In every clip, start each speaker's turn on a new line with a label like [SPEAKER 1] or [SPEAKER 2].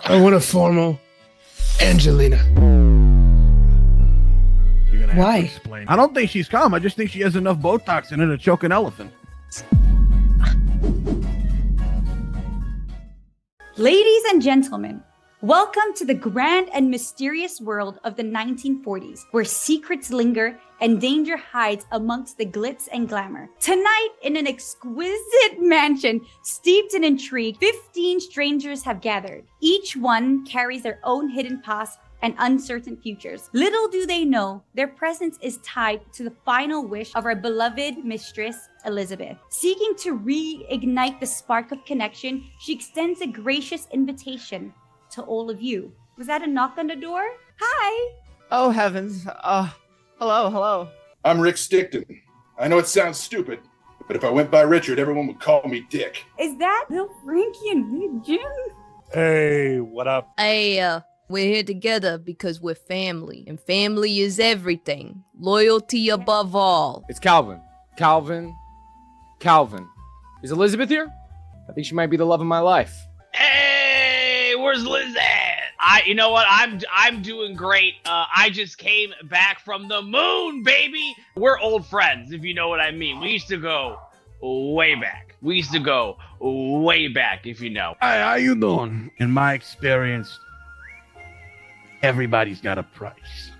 [SPEAKER 1] I want a formal Angelina.
[SPEAKER 2] You're gonna have
[SPEAKER 3] Why?
[SPEAKER 2] to explain. I don't think she's calm. I just think she has enough Botox in her to choke an elephant.
[SPEAKER 4] Ladies and gentlemen, welcome to the grand and mysterious world of the 1940s, where secrets linger and danger hides amongst the glitz and glamour. Tonight, in an exquisite mansion steeped in intrigue, 15 strangers have gathered. Each one carries their own hidden past and uncertain futures. Little do they know, their presence is tied to the final wish of our beloved mistress, Elizabeth. Seeking to reignite the spark of connection, she extends a gracious invitation to all of you. Was that a knock on the door? Hi!
[SPEAKER 5] Oh, heavens. Hello.
[SPEAKER 6] I'm Rick Stickton. I know it sounds stupid, but if I went by Richard, everyone would call me Dick.
[SPEAKER 4] Is that Little Frankie and Big Jim?
[SPEAKER 7] Hey, what up?
[SPEAKER 8] Hey, we're here together because we're family, and family is everything. Loyalty above all.
[SPEAKER 9] It's Calvin. Calvin. Is Elizabeth here? I think she might be the love of my life.
[SPEAKER 10] Hey, where's Liz at? You know what? I'm doing great. I just came back from the moon, baby. We're old friends, if you know what I mean. We used to go way back. If you know.
[SPEAKER 2] Hi, how you doing? In my experience, everybody's got a price.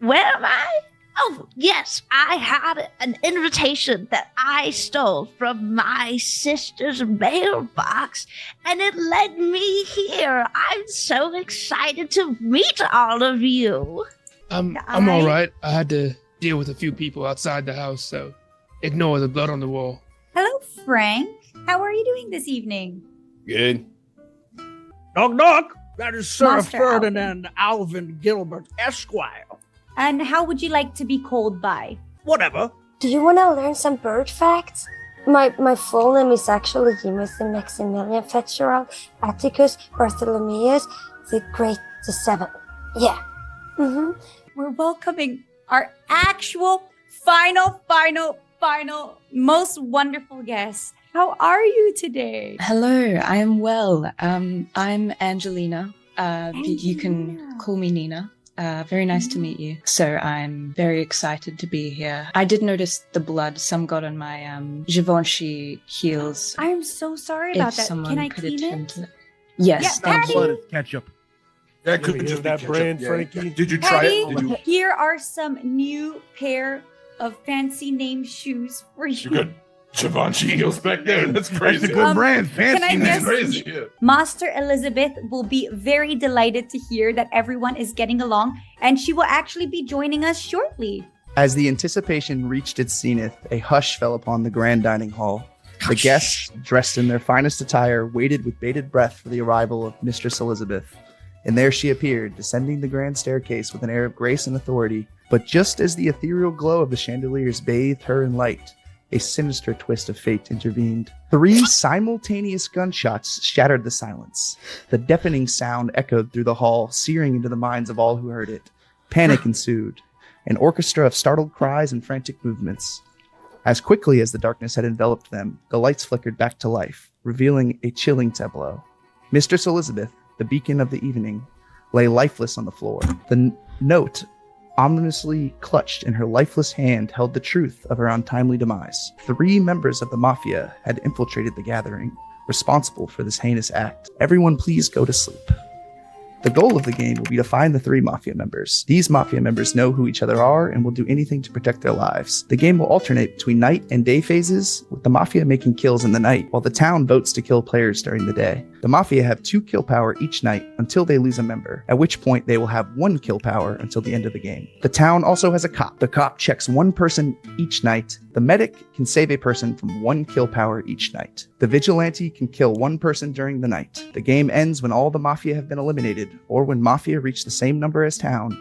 [SPEAKER 11] Where am I? Oh, yes, I had an invitation that I stole from my sister's mailbox, and it led me here. I'm so excited to meet all of you.
[SPEAKER 1] I'm all right. I had to deal with a few people outside the house, so ignore the blood on the wall.
[SPEAKER 4] Hello, Frank. How are you doing this evening?
[SPEAKER 6] Good.
[SPEAKER 7] Knock, knock. That is Sir
[SPEAKER 4] Master
[SPEAKER 7] Ferdinand Alvin Gilbert, Esquire.
[SPEAKER 4] And how would you like to be called by?
[SPEAKER 7] Whatever.
[SPEAKER 12] Do you want to learn some bird facts? My full name is actually Timothy Maximilian Fitzgerald Atticus Bartholomeus the Great the Seventh. Yeah.
[SPEAKER 4] We're welcoming our actual final, most wonderful guest. How are you today?
[SPEAKER 3] Hello, I am well. I'm Angelina. You can call me Nina. Very nice to meet you. So I'm very excited to be here. I did notice the blood. Some got on my Givenchy heels.
[SPEAKER 4] I'm so sorry about
[SPEAKER 3] If
[SPEAKER 4] that.
[SPEAKER 3] someone
[SPEAKER 4] Can I
[SPEAKER 3] could
[SPEAKER 4] clean
[SPEAKER 3] attend
[SPEAKER 4] it?
[SPEAKER 3] to that. Yes,
[SPEAKER 4] Yeah,
[SPEAKER 3] thank
[SPEAKER 4] Patty.
[SPEAKER 3] you.
[SPEAKER 2] Blood is ketchup.
[SPEAKER 6] That
[SPEAKER 7] You
[SPEAKER 6] could
[SPEAKER 7] ever
[SPEAKER 6] just
[SPEAKER 7] hear
[SPEAKER 6] be
[SPEAKER 7] that
[SPEAKER 6] ketchup.
[SPEAKER 7] brand,
[SPEAKER 6] Yeah.
[SPEAKER 7] Frankie?
[SPEAKER 6] Did you try
[SPEAKER 4] Patty,
[SPEAKER 6] it? Did you?
[SPEAKER 4] here are some new pair of fancy name shoes for you.
[SPEAKER 6] You got Givenchy heels back there. That's
[SPEAKER 2] That's
[SPEAKER 6] crazy.
[SPEAKER 2] a good brand. Fancy
[SPEAKER 4] I
[SPEAKER 2] name.
[SPEAKER 4] guess-
[SPEAKER 6] Crazy. Yeah.
[SPEAKER 4] Master Elizabeth will be very delighted to hear that everyone is getting along, and she will actually be joining us shortly.
[SPEAKER 5] As the anticipation reached its zenith, a hush fell upon the grand dining hall. The guests, dressed in their finest attire, waited with bated breath for the arrival of Mistress Elizabeth. And there she appeared, descending the grand staircase with an air of grace and authority. But just as the ethereal glow of the chandeliers bathed her in light, a sinister twist of fate intervened. 3 simultaneous gunshots shattered the silence. The deafening sound echoed through the hall, searing into the minds of all who heard it. Panic ensued, an orchestra of startled cries and frantic movements. As quickly as the darkness had enveloped them, the lights flickered back to life, revealing a chilling tableau. Mistress Elizabeth, the beacon of the evening, lay lifeless on the floor. The note, ominously clutched in her lifeless hand, held the truth of her untimely demise. 3 members of the mafia had infiltrated the gathering, responsible for this heinous act. Everyone please go to sleep. The goal of the game will be to find the 3 mafia members. These mafia members know who each other are and will do anything to protect their lives. The game will alternate between night and day phases, with the mafia making kills in the night, while the town votes to kill players during the day. The mafia have 2 kill power each night until they lose a member, at which point they will have 1 kill power until the end of the game. The town also has a cop. The cop checks 1 person each night. The medic can save a person from 1 kill power each night. The vigilante can kill 1 person during the night. The game ends when all the mafia have been eliminated, or when mafia reach the same number as town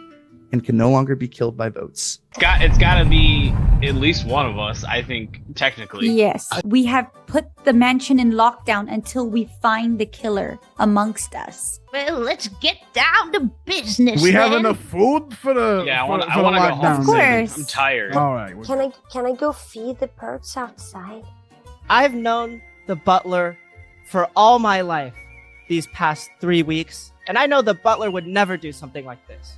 [SPEAKER 5] and can no longer be killed by votes.
[SPEAKER 10] It's gotta be at least one of us, I think, technically.
[SPEAKER 4] Yes, we have put the mansion in lockdown until we find the killer amongst us.
[SPEAKER 11] Well, let's get down to business.
[SPEAKER 2] We have
[SPEAKER 11] then.
[SPEAKER 2] enough food for the
[SPEAKER 10] Yeah, I
[SPEAKER 2] for
[SPEAKER 10] want
[SPEAKER 2] the
[SPEAKER 10] to go
[SPEAKER 2] lockdown.
[SPEAKER 10] home.
[SPEAKER 4] Of course.
[SPEAKER 10] I'm tired.
[SPEAKER 2] All right.
[SPEAKER 12] Can I go feed the birds outside?
[SPEAKER 5] I've known the butler
[SPEAKER 13] for all my life these past 3 weeks, and I know the butler would never do something like this.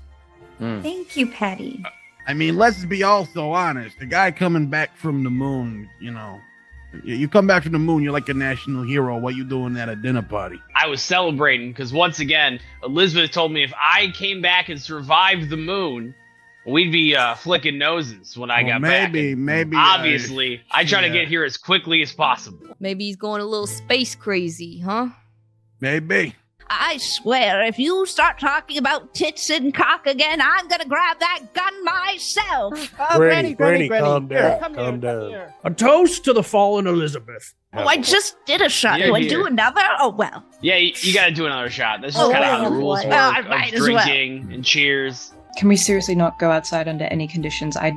[SPEAKER 4] Thank you, Patty.
[SPEAKER 2] I mean, let's be also honest. The guy coming back from the moon, you come back from the moon, you're like a national hero. What you doing at a dinner party?
[SPEAKER 10] I was celebrating because once again, Elizabeth told me if I came back and survived the moon, we'd be flicking noses when I got back.
[SPEAKER 2] Maybe.
[SPEAKER 10] Obviously, I try to get here as quickly as possible.
[SPEAKER 8] Maybe he's going a little space crazy, huh?
[SPEAKER 2] Maybe.
[SPEAKER 11] I swear, if you start talking about tits and cock again, I'm gonna grab that gun myself.
[SPEAKER 7] Granny, calm down. Calm down. A toast to the fallen Elizabeth.
[SPEAKER 11] Oh, I just did a shot.
[SPEAKER 10] Yeah,
[SPEAKER 11] Do I
[SPEAKER 10] here.
[SPEAKER 11] do another? Oh, well.
[SPEAKER 10] Yeah, you got to do another shot. This is
[SPEAKER 11] Oh,
[SPEAKER 10] kind of how
[SPEAKER 11] well,
[SPEAKER 10] the rules work
[SPEAKER 11] well, I
[SPEAKER 10] of
[SPEAKER 11] might as well.
[SPEAKER 10] drinking and cheers.
[SPEAKER 3] Can we seriously not go outside under any conditions? I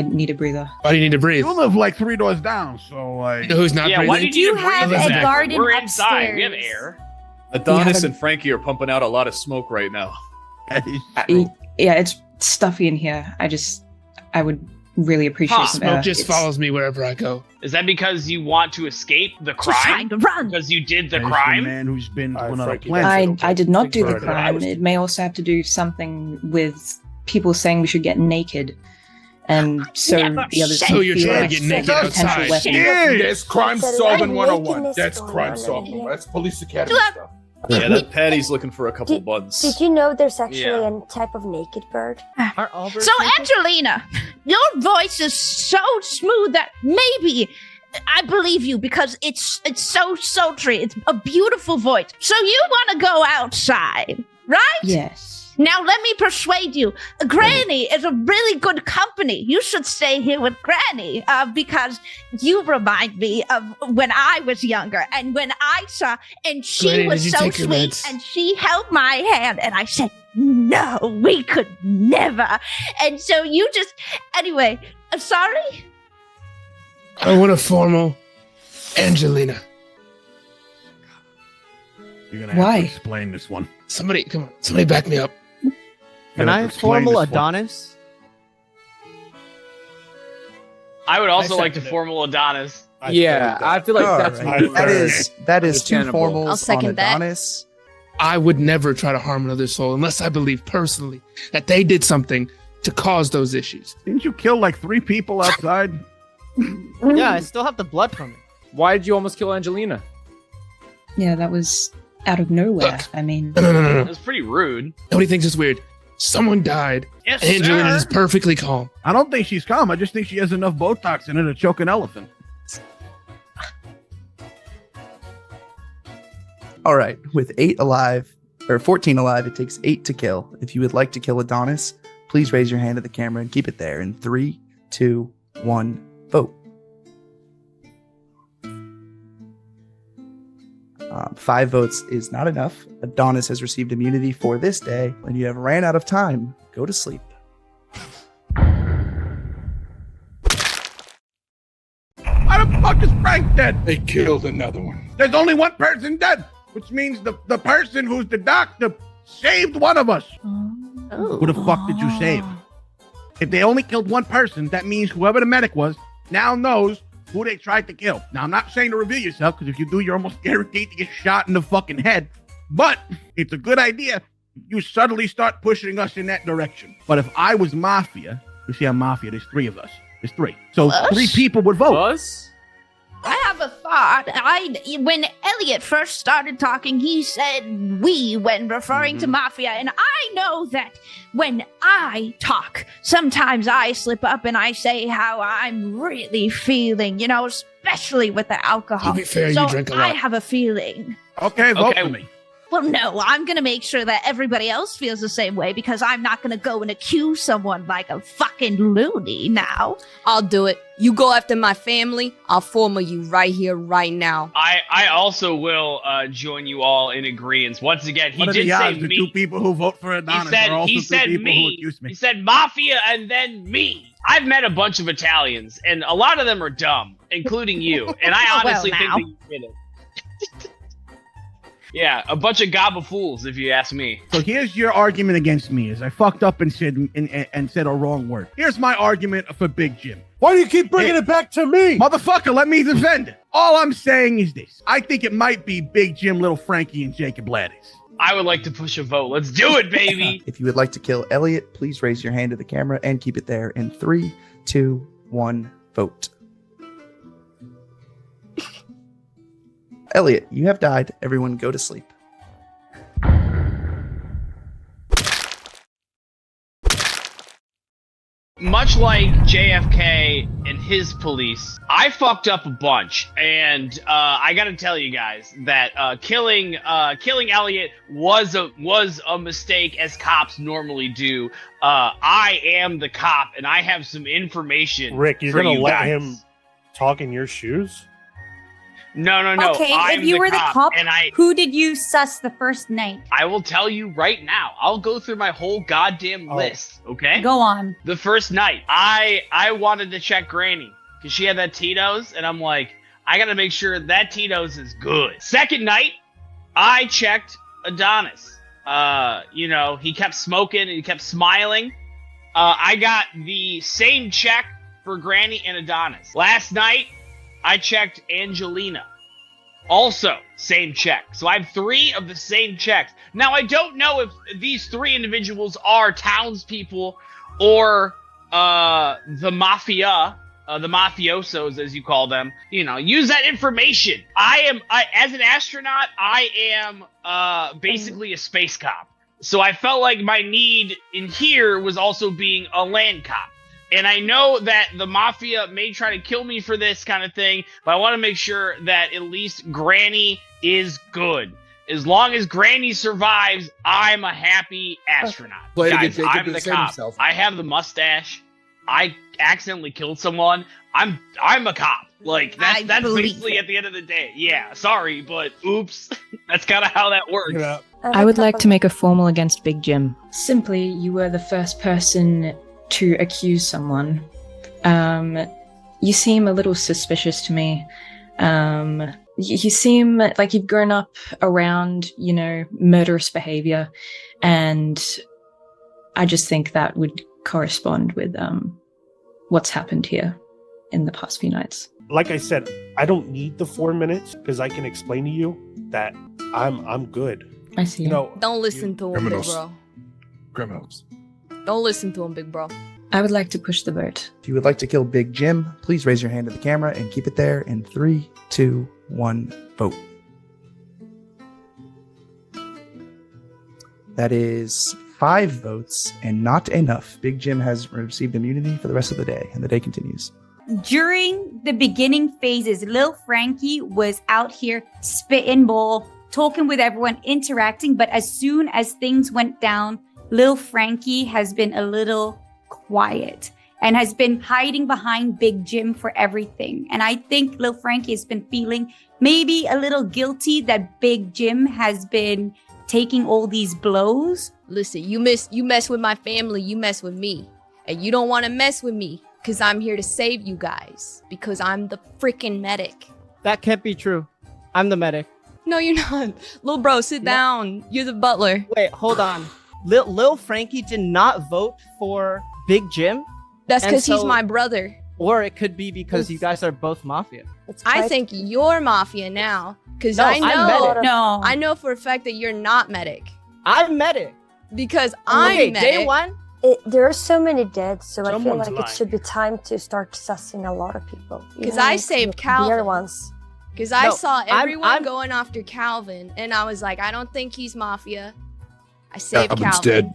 [SPEAKER 3] need a breather.
[SPEAKER 1] Why do you need to breathe?
[SPEAKER 2] You live like 3 doors down, so like.
[SPEAKER 1] You know who's not
[SPEAKER 10] Yeah,
[SPEAKER 1] breathing?
[SPEAKER 10] why did you
[SPEAKER 4] have
[SPEAKER 10] breathe?
[SPEAKER 4] a
[SPEAKER 10] Exactly.
[SPEAKER 4] garden
[SPEAKER 10] We're inside. We have
[SPEAKER 4] upstairs.
[SPEAKER 10] air.
[SPEAKER 14] Adonis
[SPEAKER 3] Yeah,
[SPEAKER 14] and Frankie are pumping out a lot of smoke right now.
[SPEAKER 3] Yeah, it's stuffy in here. I would really appreciate some air.
[SPEAKER 1] Smoke just
[SPEAKER 3] It's-
[SPEAKER 1] follows me wherever I go.
[SPEAKER 10] Is that because you want to escape the
[SPEAKER 11] Just trying
[SPEAKER 10] crime?
[SPEAKER 11] to run.
[SPEAKER 10] Because you did the
[SPEAKER 2] There's
[SPEAKER 10] crime?
[SPEAKER 2] man who's been to
[SPEAKER 7] All right,
[SPEAKER 2] another
[SPEAKER 7] Frankie,
[SPEAKER 2] planet.
[SPEAKER 3] I did not do the
[SPEAKER 7] Think
[SPEAKER 3] crime. It may also have to do something with people saying we should get naked. And so
[SPEAKER 11] Never
[SPEAKER 3] the others
[SPEAKER 11] said
[SPEAKER 1] So you're
[SPEAKER 3] feel
[SPEAKER 1] trying
[SPEAKER 3] like
[SPEAKER 1] to get naked
[SPEAKER 3] potential
[SPEAKER 1] outside.
[SPEAKER 3] weapons.
[SPEAKER 6] That's crime
[SPEAKER 12] That's
[SPEAKER 6] solving
[SPEAKER 12] right.
[SPEAKER 6] 101.
[SPEAKER 12] Nakedness
[SPEAKER 6] That's
[SPEAKER 12] going
[SPEAKER 6] crime
[SPEAKER 12] on
[SPEAKER 6] solving.
[SPEAKER 12] in here.
[SPEAKER 6] That's police academy
[SPEAKER 11] Look.
[SPEAKER 6] stuff.
[SPEAKER 14] Yeah, that Patty's looking for a couple buns.
[SPEAKER 12] Did you know there's actually
[SPEAKER 10] Yeah.
[SPEAKER 12] a type of naked bird?
[SPEAKER 13] Aren't all birds
[SPEAKER 11] So,
[SPEAKER 13] naked?
[SPEAKER 11] Angelina, your voice is so smooth that maybe I believe you because it's so sultry. It's a beautiful voice. So you want to go outside, right?
[SPEAKER 3] Yes.
[SPEAKER 11] Now let me persuade you. Granny is a really good company. You should stay here with Granny because you remind me of when I was younger and when I saw, and she
[SPEAKER 1] Granny,
[SPEAKER 11] was
[SPEAKER 1] did you
[SPEAKER 11] so
[SPEAKER 1] take your
[SPEAKER 11] sweet
[SPEAKER 1] meds?
[SPEAKER 11] and she held my hand and I said, no, we could never. And so you just, anyway, I'm sorry.
[SPEAKER 1] I want a formal Angelina.
[SPEAKER 2] You're gonna have
[SPEAKER 3] Why?
[SPEAKER 2] to explain this one.
[SPEAKER 1] Somebody, come on. Somebody back me up.
[SPEAKER 13] Can
[SPEAKER 2] You're gonna
[SPEAKER 13] I
[SPEAKER 2] have to explain
[SPEAKER 13] formal
[SPEAKER 2] this one.
[SPEAKER 13] Adonis?
[SPEAKER 10] I would also
[SPEAKER 1] I
[SPEAKER 10] like to
[SPEAKER 1] second it.
[SPEAKER 10] formal Adonis.
[SPEAKER 9] Yeah, I feel like
[SPEAKER 5] All
[SPEAKER 9] that's
[SPEAKER 5] right.
[SPEAKER 9] more
[SPEAKER 5] That is two
[SPEAKER 9] Understandable.
[SPEAKER 5] formals
[SPEAKER 8] I'll second
[SPEAKER 5] on
[SPEAKER 8] that.
[SPEAKER 5] Adonis.
[SPEAKER 1] I would never try to harm another soul unless I believe personally that they did something to cause those issues.
[SPEAKER 2] Didn't you kill like 3 people outside?
[SPEAKER 13] Yeah, I still have the blood from it.
[SPEAKER 9] Why did you almost kill Angelina?
[SPEAKER 3] Yeah, that was out of nowhere.
[SPEAKER 1] Look.
[SPEAKER 3] I mean,
[SPEAKER 1] No.
[SPEAKER 10] That's pretty rude.
[SPEAKER 1] Nobody thinks it's weird. Someone died.
[SPEAKER 10] Yes,
[SPEAKER 1] Angelina
[SPEAKER 10] sir.
[SPEAKER 1] is perfectly calm.
[SPEAKER 2] I don't think she's calm. I just think she has enough Botox in her to choke an elephant.
[SPEAKER 5] All right, with 8 alive, or 14 alive, it takes 8 to kill. If you would like to kill Adonis, please raise your hand at the camera and keep it there. In 3, 2, 1, vote. 5 votes is not enough. Adonis has received immunity for this day. When you have ran out of time, go to sleep.
[SPEAKER 2] Why the fuck is Frank dead?
[SPEAKER 6] They killed another one.
[SPEAKER 2] There's only one person dead, which means the person who's the doctor saved one of us. Who the fuck did you save? If they only killed one person, that means whoever the medic was now knows who they tried to kill. Now, I'm not saying to reveal yourself, because if you do, you're almost guaranteed to get shot in the fucking head. But it's a good idea if you subtly start pushing us in that direction. But if I was mafia, you see, I'm mafia, there's 3 of us. There's 3. So
[SPEAKER 11] Us?
[SPEAKER 2] 3 people would vote.
[SPEAKER 9] Us?
[SPEAKER 11] I have a thought. When Elliot first started talking, he said we when referring to mafia, and I know that when I talk, sometimes I slip up and I say how I'm really feeling, especially with the alcohol.
[SPEAKER 1] To be fair,
[SPEAKER 11] so
[SPEAKER 1] you drink a
[SPEAKER 11] I
[SPEAKER 1] lot.
[SPEAKER 11] have a feeling.
[SPEAKER 2] Okay, vote
[SPEAKER 10] Okay.
[SPEAKER 2] for me.
[SPEAKER 11] Well, no, I'm going to make sure that everybody else feels the same way because I'm not going to go and accuse someone like a fucking loony now.
[SPEAKER 8] I'll do it. You go after my family, I'll formal you right here, right now.
[SPEAKER 10] I also will join you all in agreement. Once again, he
[SPEAKER 2] What are
[SPEAKER 10] did
[SPEAKER 2] the
[SPEAKER 10] say
[SPEAKER 2] odds the 2
[SPEAKER 10] me.
[SPEAKER 2] people who vote for Adonis are also
[SPEAKER 10] He
[SPEAKER 2] 2
[SPEAKER 10] said
[SPEAKER 2] people who
[SPEAKER 10] me.
[SPEAKER 2] accuse me?
[SPEAKER 10] He said mafia and then me. I've met a bunch of Italians, and a lot of them are dumb, including you. And I
[SPEAKER 11] Well,
[SPEAKER 10] honestly
[SPEAKER 11] now.
[SPEAKER 10] think that you did it. Yeah, a bunch of gobble fools, if you ask me.
[SPEAKER 2] So here's your argument against me: is I fucked up and said a wrong word. Here's my argument for Big Jim.
[SPEAKER 7] Why do you keep bringing it back to me?
[SPEAKER 2] Motherfucker, let me defend. All I'm saying is this. I think it might be Big Jim, Little Frankie, and Jacob Laddies.
[SPEAKER 10] I would like to push a vote. Let's do it, baby.
[SPEAKER 5] If you would like to kill Elliot, please raise your hand to the camera and keep it there in 3, 2, 1, vote. Elliot, you have died. Everyone go to sleep.
[SPEAKER 10] Much like JFK and his police, I fucked up a bunch, and I gotta tell you guys that killing Elliot was a mistake, as cops normally do. I am the cop, and I have some information.
[SPEAKER 7] Rick, you're
[SPEAKER 10] for
[SPEAKER 7] gonna
[SPEAKER 10] you
[SPEAKER 7] let
[SPEAKER 10] guys.
[SPEAKER 7] him talk in your shoes?
[SPEAKER 10] No.
[SPEAKER 4] Okay,
[SPEAKER 10] I'm
[SPEAKER 4] if you were the cop,
[SPEAKER 10] and
[SPEAKER 4] who did you suss the first night?
[SPEAKER 10] I will tell you right now. I'll go through my whole goddamn list, okay?
[SPEAKER 4] Go on.
[SPEAKER 10] The first night, I wanted to check Granny because she had that Tito's, and I'm like, I gotta make sure that Tito's is good. Second night, I checked Adonis. He kept smoking and he kept smiling. I got the same check for Granny and Adonis. Last night, I checked Angelina. Also, same check. So I have 3 of the same checks. Now, I don't know if these 3 individuals are townspeople or the mafia, the mafiosos, as you call them. Use that information. As an astronaut, I am basically a space cop. So I felt like my need in here was also being a land cop. And I know that the mafia may try to kill me for this kind of thing, but I want to make sure that at least Granny is good. As long as Granny survives, I'm a happy astronaut. Guys, I'm the cop. I have the mustache. I accidentally killed someone. I'm a cop. Like, that's basically at the end of the day. Yeah, sorry, but oops. That's kind of how that works.
[SPEAKER 7] Yeah.
[SPEAKER 3] I would like to make a formal against Big Jim. Simply, you were the first person to accuse someone. You seem a little suspicious to me. You seem like you've grown up around, murderous behavior, and I just think that would correspond with what's happened here in the past few nights.
[SPEAKER 7] Like I said, I don't need the 4 minutes because I can explain to you that I'm good.
[SPEAKER 3] I see.
[SPEAKER 8] Don't listen to him, big bro.
[SPEAKER 6] Criminals.
[SPEAKER 8] Don't listen to him, big bro.
[SPEAKER 3] I would like to push the vote.
[SPEAKER 5] If you would like to kill Big Jim, please raise your hand to the camera and keep it there in 3, 2, 1, vote. That is 5 votes and not enough. Big Jim has received immunity for the rest of the day, and the day continues.
[SPEAKER 4] During the beginning phases, Lil Frankie was out here spitting ball, talking with everyone, interacting. But as soon as things went down, Lil Frankie has been a little quiet and has been hiding behind Big Jim for everything. And I think Lil Frankie has been feeling maybe a little guilty that Big Jim has been taking all these blows.
[SPEAKER 8] Listen, you mess with my family, you mess with me. And you don't want to mess with me because I'm here to save you guys. Because I'm the freaking medic.
[SPEAKER 13] That can't be true. I'm the medic.
[SPEAKER 8] No, you're not. Lil bro, sit down. You're the butler.
[SPEAKER 13] Wait, hold on. Lil Frankie did not vote for Big Jim?
[SPEAKER 8] That's because he's my brother.
[SPEAKER 13] Or it could be because you guys are both mafia.
[SPEAKER 8] I think you're mafia now. Because
[SPEAKER 13] No,
[SPEAKER 8] I know.
[SPEAKER 13] I'm medic.
[SPEAKER 4] No.
[SPEAKER 8] I know for a fact that you're not medic.
[SPEAKER 13] I'm medic.
[SPEAKER 8] Because I'm
[SPEAKER 13] okay,
[SPEAKER 8] medic.
[SPEAKER 13] day one.
[SPEAKER 12] There are so many dead, so I feel
[SPEAKER 7] Someone's
[SPEAKER 12] like
[SPEAKER 7] lying.
[SPEAKER 12] it should be time to start sussing a lot of people.
[SPEAKER 8] Because
[SPEAKER 12] Even
[SPEAKER 8] I
[SPEAKER 12] like
[SPEAKER 8] saved
[SPEAKER 12] the
[SPEAKER 8] Calvin.
[SPEAKER 12] weird ones.
[SPEAKER 8] Because I
[SPEAKER 13] No,
[SPEAKER 8] saw everyone
[SPEAKER 13] I'm-
[SPEAKER 8] going after Calvin, and I was like, I don't think he's mafia. I saved
[SPEAKER 6] Calvin's
[SPEAKER 8] Calvin.
[SPEAKER 6] dead.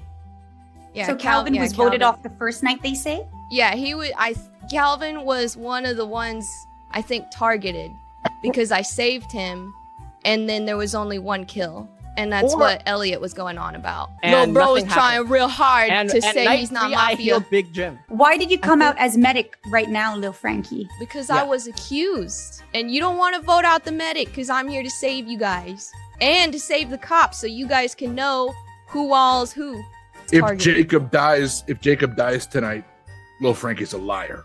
[SPEAKER 8] Yeah,
[SPEAKER 4] So Calvin was voted off the first night, they say?
[SPEAKER 8] Yeah, he was. Calvin was one of the ones I think targeted because I saved him, and then there was only one kill, and that's
[SPEAKER 13] Or-
[SPEAKER 8] what Elliot was going on about.
[SPEAKER 13] And
[SPEAKER 8] Lil bro was
[SPEAKER 13] nothing
[SPEAKER 8] trying
[SPEAKER 13] happened.
[SPEAKER 8] real hard
[SPEAKER 13] And
[SPEAKER 8] to say
[SPEAKER 13] night
[SPEAKER 8] he's not
[SPEAKER 13] 3, I
[SPEAKER 8] mafia
[SPEAKER 13] healed Big Jim.
[SPEAKER 4] Why did you come out as medic right now, Lil Frankie?
[SPEAKER 8] because
[SPEAKER 13] Yeah.
[SPEAKER 8] I was accused, and you don't want to vote out the medic because I'm here to save you guys and to save the cops so you guys can know who all's who.
[SPEAKER 6] If
[SPEAKER 8] targeted.
[SPEAKER 6] Jacob dies tonight, Lil Frankie's a liar.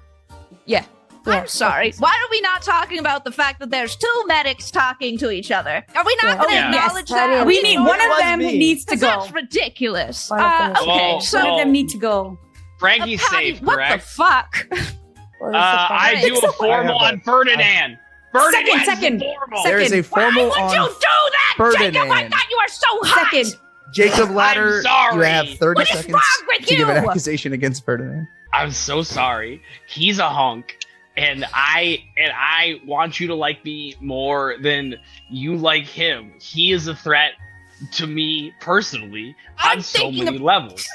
[SPEAKER 8] Yeah.
[SPEAKER 11] I'm sorry. Why are we not talking about the fact that there's 2 medics talking to each other? Are we not
[SPEAKER 4] Yeah.
[SPEAKER 11] going to
[SPEAKER 4] Oh, yes.
[SPEAKER 11] acknowledge that?
[SPEAKER 4] We need one of
[SPEAKER 13] was
[SPEAKER 4] them
[SPEAKER 13] me.
[SPEAKER 4] needs to go.
[SPEAKER 11] That's ridiculous.
[SPEAKER 12] One of them is
[SPEAKER 11] Okay,
[SPEAKER 10] Well,
[SPEAKER 11] so
[SPEAKER 4] One of them need to go.
[SPEAKER 10] Frankie's
[SPEAKER 11] Patty,
[SPEAKER 10] safe,
[SPEAKER 11] what
[SPEAKER 10] correct?
[SPEAKER 11] the fuck?
[SPEAKER 12] What is it
[SPEAKER 10] I
[SPEAKER 12] called?
[SPEAKER 10] do a formal
[SPEAKER 7] I have
[SPEAKER 10] on Ferdinand.
[SPEAKER 4] Second.
[SPEAKER 5] There is a formal
[SPEAKER 11] Why would you
[SPEAKER 5] on
[SPEAKER 11] do that,
[SPEAKER 5] Ferdinand.
[SPEAKER 11] Jacob? I thought you were so hot.
[SPEAKER 4] Second.
[SPEAKER 5] Jacob Ladder,
[SPEAKER 10] I'm sorry.
[SPEAKER 5] you have 30
[SPEAKER 11] What is
[SPEAKER 5] seconds
[SPEAKER 11] wrong with
[SPEAKER 5] to give an
[SPEAKER 11] you?
[SPEAKER 5] accusation against Ferdinand.
[SPEAKER 10] I'm so sorry. He's a hunk, and I want you to like me more than you like him. He is a threat to me personally on so many levels.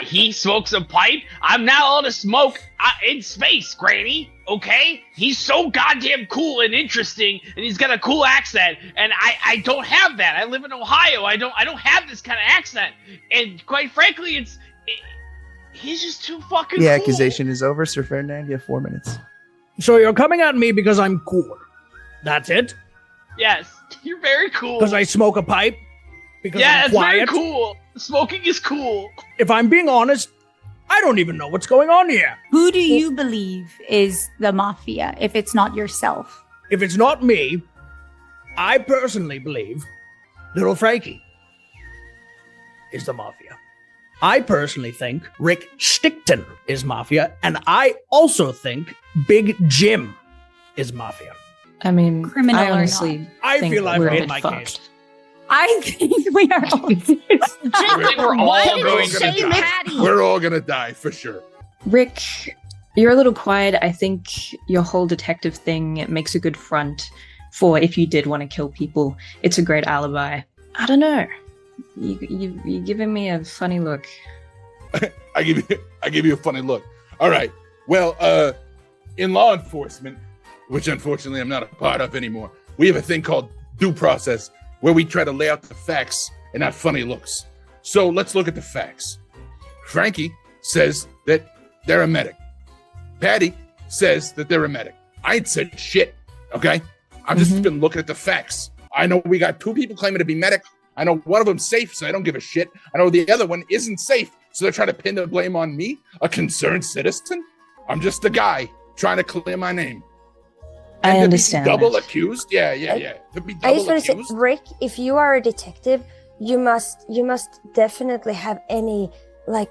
[SPEAKER 10] He smokes a pipe. I'm not allowed to smoke in space, Granny. Okay? He's so goddamn cool and interesting, and he's got a cool accent, and I don't have that. I live in Ohio. I don't have this kind of accent, and quite frankly, he's just too fucking
[SPEAKER 5] The
[SPEAKER 10] cool.
[SPEAKER 5] accusation is over, Sir Ferdinand. You have 4 minutes.
[SPEAKER 15] So you're coming at me because I'm cool. That's it?
[SPEAKER 10] Yes, you're very cool.
[SPEAKER 15] Because I smoke a pipe? Because
[SPEAKER 10] yeah,
[SPEAKER 15] I'm
[SPEAKER 10] it's very
[SPEAKER 15] quiet?
[SPEAKER 10] cool. Smoking is cool.
[SPEAKER 15] If I'm being honest, I don't even know what's going on here.
[SPEAKER 4] Who do you believe is the mafia if it's not yourself?
[SPEAKER 15] If it's not me, I personally believe Little Frankie is the mafia. I personally think Rick Stickton is mafia, and I also think Big Jim is mafia.
[SPEAKER 3] I mean,
[SPEAKER 4] Criminal
[SPEAKER 3] I
[SPEAKER 4] or
[SPEAKER 3] honestly
[SPEAKER 4] not.
[SPEAKER 15] I
[SPEAKER 3] think
[SPEAKER 15] feel I've
[SPEAKER 3] we're a
[SPEAKER 15] made
[SPEAKER 3] bit
[SPEAKER 15] my
[SPEAKER 3] fucked.
[SPEAKER 15] case.
[SPEAKER 4] I think we are all.
[SPEAKER 10] think we're all
[SPEAKER 11] Why did
[SPEAKER 10] going
[SPEAKER 11] you
[SPEAKER 10] to
[SPEAKER 11] say
[SPEAKER 6] die.
[SPEAKER 11] Patty?
[SPEAKER 6] We're all gonna die for sure.
[SPEAKER 3] Rick, you're a little quiet. I think your whole detective thing makes a good front for if you did want to kill people. It's a great alibi. I don't know. You're giving me a funny look.
[SPEAKER 6] I give you a funny look. All right. Well, in law enforcement, which unfortunately I'm not a part of anymore, we have a thing called due process where we try to lay out the facts and not funny looks. So let's look at the facts. Frankie says that they're a medic. Patty says that they're a medic. I ain't said shit, okay? I've just been looking at the facts. I know we got 2 people claiming to be medic. I know one of them's safe, so I don't give a shit. I know the other one isn't safe, so they're trying to pin the blame on me, a concerned citizen. I'm just a guy trying to clear my name.
[SPEAKER 3] I
[SPEAKER 6] And
[SPEAKER 3] understand.
[SPEAKER 6] To be double
[SPEAKER 3] that.
[SPEAKER 6] accused? Yeah. To be
[SPEAKER 12] I just
[SPEAKER 6] double
[SPEAKER 12] want to say,
[SPEAKER 6] accused?
[SPEAKER 12] Rick, if you are a detective, you must definitely have any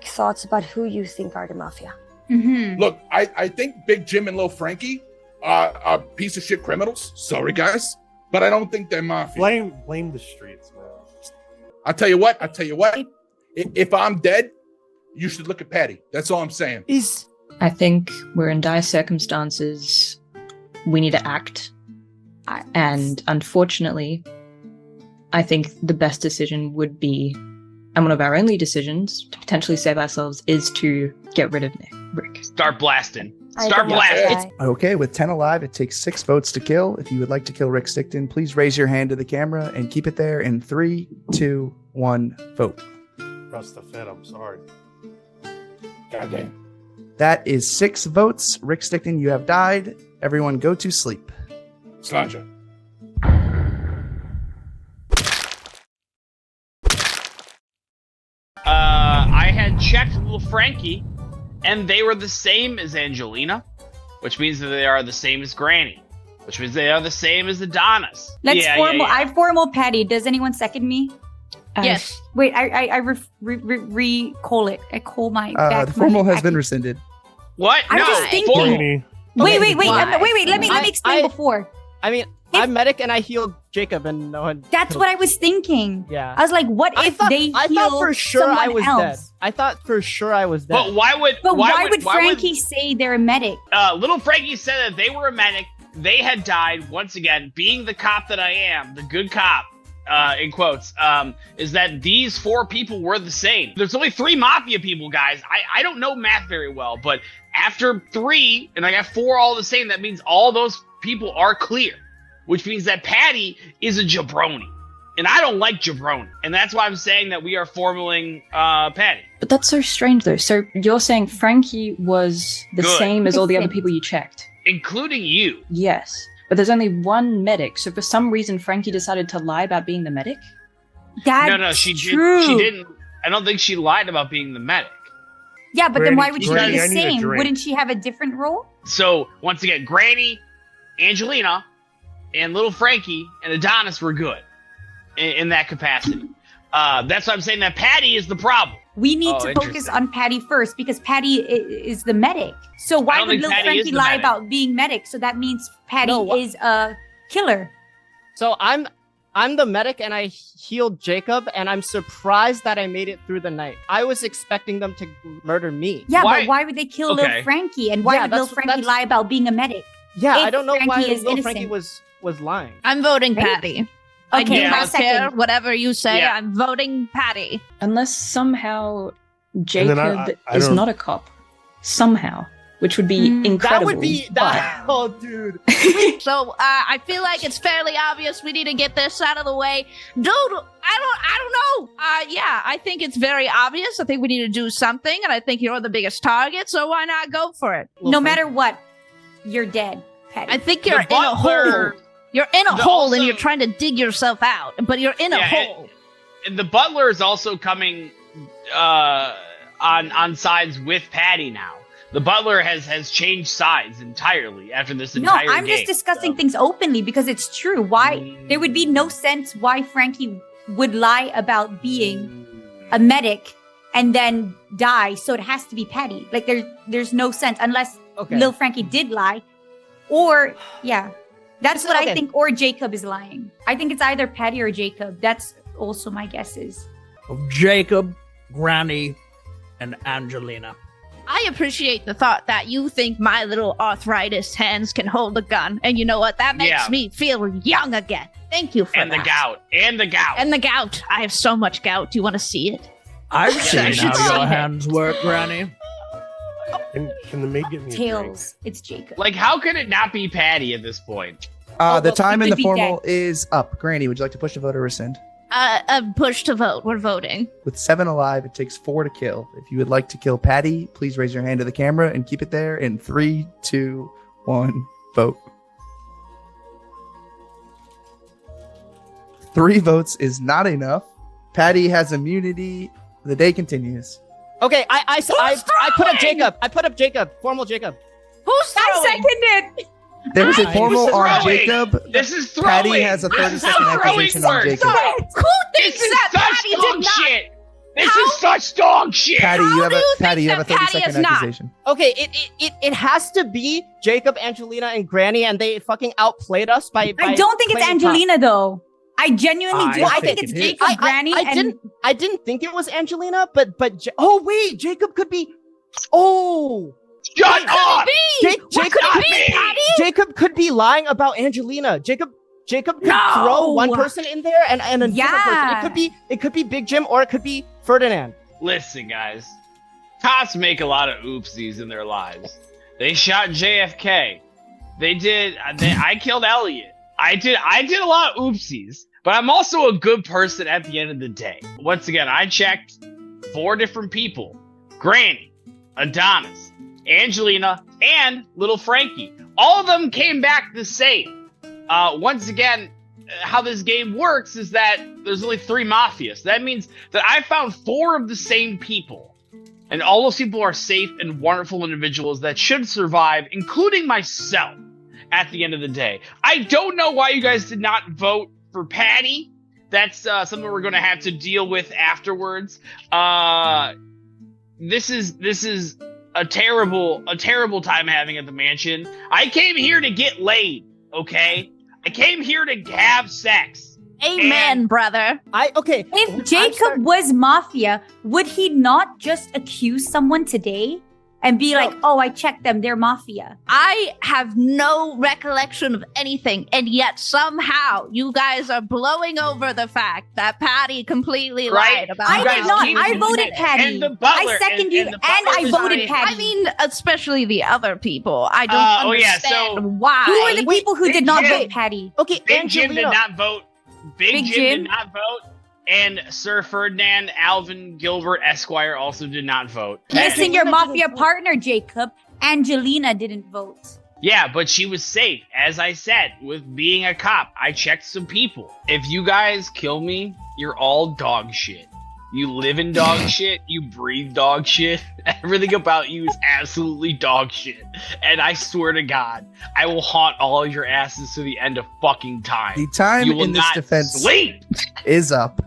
[SPEAKER 12] thoughts about who you think are the mafia.
[SPEAKER 4] Mm-hmm.
[SPEAKER 6] Look, I think Big Jim and Lil Frankie are piece of shit criminals. Sorry, guys. But I don't think they're mafia.
[SPEAKER 7] Blame the streets, man.
[SPEAKER 6] I'll tell you what. If I'm dead, you should look at Patty. That's all I'm saying.
[SPEAKER 3] I think we're in dire circumstances. We need to act. And unfortunately, I think the best decision would be, and one of our only decisions to potentially save ourselves, is to get rid of Rick.
[SPEAKER 10] Start blasting.
[SPEAKER 12] I
[SPEAKER 10] Start
[SPEAKER 12] don't
[SPEAKER 10] blasting.
[SPEAKER 12] know.
[SPEAKER 5] Okay, with 10 alive, it takes 6 votes to kill. If you would like to kill Rick Stickton, please raise your hand to the camera and keep it there in 3, 2, 1, vote.
[SPEAKER 7] Trust the Fed, I'm sorry.
[SPEAKER 6] Goddamn.
[SPEAKER 5] That is 6 votes. Rick Stickton, you have died. Everyone go to sleep.
[SPEAKER 6] Sláinte.
[SPEAKER 10] I had checked Little Frankie, and they were the same as Angelina, which means that they are the same as Granny, which means they are the same as Adonis.
[SPEAKER 4] Let's formal.
[SPEAKER 10] Yeah.
[SPEAKER 4] I formal Patty. Does anyone second me?
[SPEAKER 11] Yes.
[SPEAKER 4] Wait, I recall it. I call my back.
[SPEAKER 5] The formal
[SPEAKER 4] my
[SPEAKER 5] has been rescinded.
[SPEAKER 10] What?
[SPEAKER 4] I'm
[SPEAKER 10] no.
[SPEAKER 4] just thinking.
[SPEAKER 7] Granny.
[SPEAKER 4] Wait.
[SPEAKER 11] Why?
[SPEAKER 4] Wait. Let me explain before.
[SPEAKER 13] I mean, I'm medic and I healed Jacob and no one.
[SPEAKER 4] That's what I was thinking.
[SPEAKER 13] Yeah.
[SPEAKER 4] I was like, what if they
[SPEAKER 13] I
[SPEAKER 4] heal
[SPEAKER 13] thought for sure I
[SPEAKER 4] someone
[SPEAKER 13] was
[SPEAKER 4] else?
[SPEAKER 13] dead. I thought for sure I was dead.
[SPEAKER 10] But why would
[SPEAKER 4] Frankie say they're a medic?
[SPEAKER 10] Little Frankie said that they were a medic. They had died once again. Being the cop that I am, the good cop, in quotes, is that these 4 people were the same. There's only 3 mafia people, guys. I don't know math very well, but after 3, and I got 4 all the same, that means all those people are clear, which means that Patty is a jabroni. And I don't like jabroni. And that's why I'm saying that we are formaling Patty.
[SPEAKER 3] But that's so strange, though. So you're saying Frankie was the
[SPEAKER 10] Good.
[SPEAKER 3] same as all the other people you checked?
[SPEAKER 10] Including you.
[SPEAKER 3] Yes. But there's only one medic, so for some reason Frankie decided to lie about being the medic?
[SPEAKER 10] No, she didn't. I don't think she lied about being the medic.
[SPEAKER 4] Yeah, but then why would she be
[SPEAKER 10] Granny,
[SPEAKER 4] the
[SPEAKER 10] I need a
[SPEAKER 4] same?
[SPEAKER 10] drink.
[SPEAKER 4] Wouldn't she have a different role?
[SPEAKER 10] So, once again, Granny, Angelina, and little Frankie and Adonis were good in that capacity. That's why I'm saying that Patty is the problem.
[SPEAKER 4] we need
[SPEAKER 10] Oh,
[SPEAKER 4] to focus
[SPEAKER 10] interesting.
[SPEAKER 4] on Patty first because Patty is the medic. So why
[SPEAKER 10] don't
[SPEAKER 4] would
[SPEAKER 10] think
[SPEAKER 4] little
[SPEAKER 10] Patty is
[SPEAKER 4] Frankie
[SPEAKER 10] the
[SPEAKER 4] lie
[SPEAKER 10] medic.
[SPEAKER 4] about being medic? So that means Patty
[SPEAKER 13] No,
[SPEAKER 4] is a killer.
[SPEAKER 13] So I'm the medic and I healed Jacob and I'm surprised that I made it through the night. I was expecting them to murder me.
[SPEAKER 4] Yeah,
[SPEAKER 10] Why-
[SPEAKER 4] but why would they kill
[SPEAKER 10] Okay.
[SPEAKER 4] little Frankie? And why
[SPEAKER 13] Yeah,
[SPEAKER 4] would little
[SPEAKER 13] that's-
[SPEAKER 4] Frankie
[SPEAKER 13] that's-
[SPEAKER 4] lie about being a medic?
[SPEAKER 13] Yeah,
[SPEAKER 4] If
[SPEAKER 13] I don't know why
[SPEAKER 4] Frankie is
[SPEAKER 13] little Frankie
[SPEAKER 4] innocent.
[SPEAKER 13] was lying.
[SPEAKER 11] I'm voting
[SPEAKER 4] Right?
[SPEAKER 11] Patty. I
[SPEAKER 4] Okay,
[SPEAKER 11] do
[SPEAKER 10] Yeah.
[SPEAKER 11] not care.
[SPEAKER 4] second.
[SPEAKER 11] Whatever you say,
[SPEAKER 10] Yeah.
[SPEAKER 11] I'm voting Patty.
[SPEAKER 3] Unless somehow
[SPEAKER 7] then
[SPEAKER 3] Jacob
[SPEAKER 7] I
[SPEAKER 3] is
[SPEAKER 7] don't-
[SPEAKER 3] not a cop. Somehow. Which would be incredible.
[SPEAKER 13] That would be that. Oh, dude.
[SPEAKER 11] So I feel like it's fairly obvious we need to get this out of the way. Dude, I don't know. Yeah, I think it's very obvious. I think we need to do something, and I think you're the biggest target, so why not go for it?
[SPEAKER 4] No matter what, you're dead, Patty.
[SPEAKER 11] I think you're
[SPEAKER 10] The
[SPEAKER 11] in a hole.
[SPEAKER 10] butler-
[SPEAKER 11] You're in a
[SPEAKER 10] the-
[SPEAKER 11] hole
[SPEAKER 10] also-
[SPEAKER 11] and you're trying to dig yourself out, but you're in a
[SPEAKER 10] Yeah,
[SPEAKER 11] hole.
[SPEAKER 10] And the butler is also coming on sides with Patty now. The butler has changed sides entirely after this
[SPEAKER 4] No,
[SPEAKER 10] entire
[SPEAKER 4] I'm
[SPEAKER 10] game.
[SPEAKER 4] just discussing things openly because it's true. Why there would be no sense why Frankie would lie about being a medic and then die. So it has to be Patty. Like there's no sense unless Lil Frankie did lie, or yeah, that's what I
[SPEAKER 13] Okay.
[SPEAKER 4] think. Or Jacob is lying. I think it's either Patty or Jacob. That's also my guesses.
[SPEAKER 15] Jacob, Granny, and Angelina.
[SPEAKER 11] I appreciate the thought that you think my little arthritis hands can hold a gun. And you know what? That makes
[SPEAKER 10] Yeah.
[SPEAKER 11] me feel young again. Thank you for
[SPEAKER 10] And
[SPEAKER 11] that.
[SPEAKER 10] the gout. And the gout.
[SPEAKER 11] And the gout. I have so much gout. Do you want to see it?
[SPEAKER 15] I've
[SPEAKER 10] Yeah,
[SPEAKER 15] seen
[SPEAKER 10] I should
[SPEAKER 15] how
[SPEAKER 10] see
[SPEAKER 15] your
[SPEAKER 10] it.
[SPEAKER 15] hands work, Granny.
[SPEAKER 7] Can the maid get me a drink?
[SPEAKER 4] Tails. It's Jacob.
[SPEAKER 10] Like, how could it not be Patty at this point?
[SPEAKER 5] The
[SPEAKER 4] well,
[SPEAKER 5] time
[SPEAKER 4] he
[SPEAKER 5] in
[SPEAKER 4] could
[SPEAKER 5] the
[SPEAKER 4] be
[SPEAKER 5] formal is up. Granny, would you like to push to vote or rescind?
[SPEAKER 11] Push to vote. We're voting.
[SPEAKER 5] With 7 alive, it takes 4 to kill. If you would like to kill Patty, please raise your hand to the camera and keep it there in 3, 2, 1, vote. 3 votes is not enough. Patty has immunity. The day continues.
[SPEAKER 13] Okay, I put up Jacob. I put up Jacob. Formal Jacob.
[SPEAKER 11] Who's
[SPEAKER 4] I
[SPEAKER 11] throwing?
[SPEAKER 4] seconded.
[SPEAKER 5] There is a
[SPEAKER 10] Who's
[SPEAKER 5] formal on
[SPEAKER 10] throwing?
[SPEAKER 5] Jacob.
[SPEAKER 10] This is throwing.
[SPEAKER 5] Patty has a
[SPEAKER 10] This
[SPEAKER 5] 30
[SPEAKER 10] is
[SPEAKER 5] second
[SPEAKER 10] how throwing
[SPEAKER 5] accusation on
[SPEAKER 10] works.
[SPEAKER 5] Jacob.
[SPEAKER 11] Who
[SPEAKER 10] This
[SPEAKER 11] thinks
[SPEAKER 10] is
[SPEAKER 11] that
[SPEAKER 10] such
[SPEAKER 11] Patty
[SPEAKER 10] dog
[SPEAKER 11] did not?
[SPEAKER 10] shit. This is such dog shit.
[SPEAKER 5] Patty, you have
[SPEAKER 11] do
[SPEAKER 5] a
[SPEAKER 11] you
[SPEAKER 5] Patty, you
[SPEAKER 11] think
[SPEAKER 5] have a
[SPEAKER 11] that
[SPEAKER 5] 30
[SPEAKER 11] Patty
[SPEAKER 5] second
[SPEAKER 11] is not?
[SPEAKER 5] accusation.
[SPEAKER 13] Okay, it has to be Jacob, Angelina, and Granny, and they fucking outplayed us by
[SPEAKER 4] I don't think it's
[SPEAKER 13] playing tough.
[SPEAKER 4] Angelina though. I genuinely do. I think it's
[SPEAKER 15] it is.
[SPEAKER 4] Jacob, Granny, and
[SPEAKER 13] I didn't think it was Angelina, but oh wait, Jacob could be. Oh,
[SPEAKER 10] Shut up.
[SPEAKER 13] Jacob
[SPEAKER 10] not
[SPEAKER 13] could
[SPEAKER 10] me?
[SPEAKER 13] be Jacob could be lying about Angelina. Jacob could throw one person in there and a different
[SPEAKER 4] Yeah.
[SPEAKER 13] person. It could be Big Jim or it could be Ferdinand.
[SPEAKER 10] Listen, guys. Cops make a lot of oopsies in their lives. They shot JFK. I killed Elliot. I did a lot of oopsies, but I'm also a good person at the end of the day. Once again, I checked 4 different people. Granny, Adonis, Angelina, and little Frankie. All of them came back the same. Once again, how this game works is that there's only 3 mafias. That means that I found 4 of the same people. And all those people are safe and wonderful individuals that should survive, including myself, at the end of the day. I don't know why you guys did not vote for Patty. That's something we're going to have to deal with afterwards. This is a terrible time having at the mansion. I came here to get laid, okay? I came here to have sex.
[SPEAKER 11] Amen, brother.
[SPEAKER 4] if Jacob was mafia, would he not just accuse someone today and be like, "Oh, I checked them; they're mafia"?
[SPEAKER 11] I have no recollection of anything, and yet somehow you guys are blowing over the fact that Patty completely
[SPEAKER 10] Right.
[SPEAKER 11] lied about.
[SPEAKER 4] I did not.
[SPEAKER 10] keep
[SPEAKER 4] I
[SPEAKER 10] it
[SPEAKER 4] voted
[SPEAKER 10] in.
[SPEAKER 4] Patty.
[SPEAKER 10] And the butler-
[SPEAKER 4] I second
[SPEAKER 10] and-
[SPEAKER 4] you,
[SPEAKER 10] and
[SPEAKER 4] and
[SPEAKER 10] the butler
[SPEAKER 4] I
[SPEAKER 10] was
[SPEAKER 4] voted
[SPEAKER 10] on-
[SPEAKER 4] Patty.
[SPEAKER 11] I mean, especially the other people. I don't
[SPEAKER 10] Oh, yeah,
[SPEAKER 11] understand
[SPEAKER 10] so-
[SPEAKER 11] why.
[SPEAKER 4] Who are the people who
[SPEAKER 10] Big
[SPEAKER 4] did not
[SPEAKER 10] Jim.
[SPEAKER 4] vote Patty?
[SPEAKER 13] Okay,
[SPEAKER 10] Big Jim did
[SPEAKER 13] Angelina.
[SPEAKER 10] not vote. Big
[SPEAKER 4] Big
[SPEAKER 10] Jim
[SPEAKER 4] Jim?
[SPEAKER 10] did not vote. And Sir Ferdinand Alvin Gilbert Esquire also did not vote.
[SPEAKER 4] Listen, your
[SPEAKER 13] Angelina
[SPEAKER 4] mafia
[SPEAKER 13] didn't vote.
[SPEAKER 4] partner, Jacob. Angelina didn't vote.
[SPEAKER 10] Yeah, but she was safe. As I said, with being a cop, I checked some people. If you guys kill me, you're all dog shit. You live in dog shit. You breathe dog shit. Everything about you is absolutely dog shit. And I swear to God, I will haunt all of your asses to the end of fucking time.
[SPEAKER 5] The time
[SPEAKER 10] You will
[SPEAKER 5] in this
[SPEAKER 10] not
[SPEAKER 5] defense
[SPEAKER 10] sleep.
[SPEAKER 5] is up.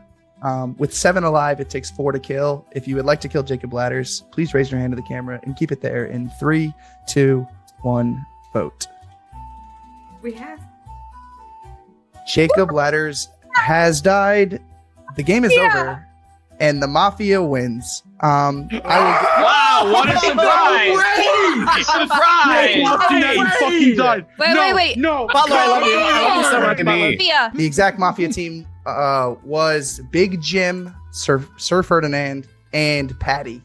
[SPEAKER 5] With 7 alive, it takes 4 to kill. If you would like to kill Jacob Ladders, please raise your hand to the camera and keep it there in 3, 2, 1, vote.
[SPEAKER 4] We have.
[SPEAKER 5] Jacob Ladders has died. The game is over, and the Mafia wins.
[SPEAKER 10] Wow, what a surprise!
[SPEAKER 2] Surprise! Fucking died.
[SPEAKER 8] Wait.
[SPEAKER 2] No,
[SPEAKER 13] Butler, I love you. I love you so much, Butler.
[SPEAKER 8] Mafia.
[SPEAKER 5] The exact Mafia team was Big Jim, Sir Ferdinand, and Patty.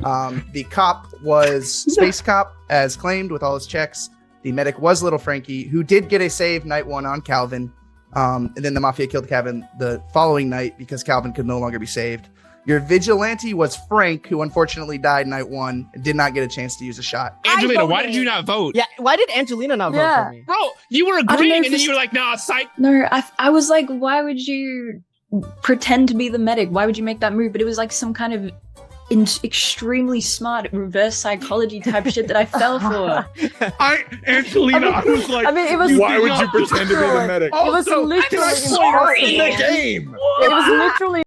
[SPEAKER 5] The cop was Space Cop, as claimed with all his checks. The medic was Little Frankie, who did get a save night 1 on Calvin. And then the Mafia killed Calvin the following night because Calvin could no longer be saved. Your vigilante was Frank, who unfortunately died night 1 and did not get a chance to use a shot.
[SPEAKER 1] Angelina, why did you not vote?
[SPEAKER 13] Yeah, why did Angelina not vote for me?
[SPEAKER 1] Bro, you were agreeing and then you were like, nah, psych.
[SPEAKER 3] No, I was like, why would you pretend to be the medic? Why would you make that move? But it was like some kind of extremely smart reverse psychology type shit that I fell for.
[SPEAKER 2] Angelina, I was like,
[SPEAKER 12] I mean, it was.
[SPEAKER 6] Why would you pretend to be the medic?
[SPEAKER 12] It was
[SPEAKER 2] Also,
[SPEAKER 12] literally
[SPEAKER 2] in the game.
[SPEAKER 12] It was literally